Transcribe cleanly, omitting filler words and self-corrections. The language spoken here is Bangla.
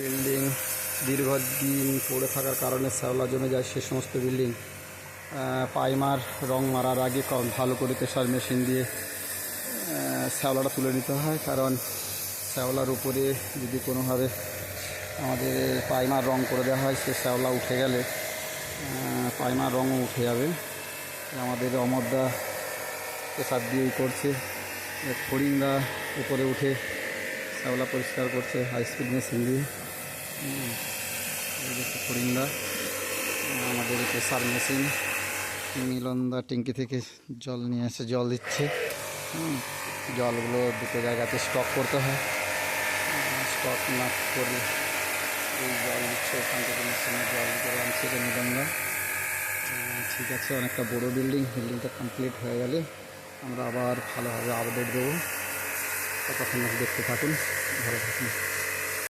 বিল্ডিং দীর্ঘদিন পড়ে থাকার কারণে শ্যাওলা জমে যায়। সে সমস্ত বিল্ডিং প্রাইমার রং মারার আগে ভালো করে প্রেসার মেশিন দিয়ে শ্যাওলাটা তুলে নিতে হয়। কারণ শ্যাওলার উপরে যদি কোনোভাবে আমাদের প্রাইমার রং করে দেওয়া হয়, সে শ্যাওলা উঠে গেলে প্রাইমার রঙও উঠে যাবে। আমাদের অমরদা প্রেসার দিয়েই করছে। ফড়িংদা উপরে উঠে শ্যাওলা পরিষ্কার করছে হাই স্পিড মেশিন দিয়ে। ফড়িংদা আমাদের প্রেসার মেশিন। মিলনদা ট্যাঙ্কি থেকে জল নিয়ে এসে জল দিচ্ছে। জলগুলো দুটো জায়গাতে স্টক করতে হয়, স্টক না করে এই জল দিচ্ছে ওখান থেকে মেশিনে জল করে আনছে মিলনদা। ঠিক আছে, অনেকটা বড়ো বিল্ডিংটা কমপ্লিট হয়ে গেলে আমরা আবার ভালোভাবে আপডেট দেবো। ততক্ষণ দেখতে থাকুন, ভালো থাকুন।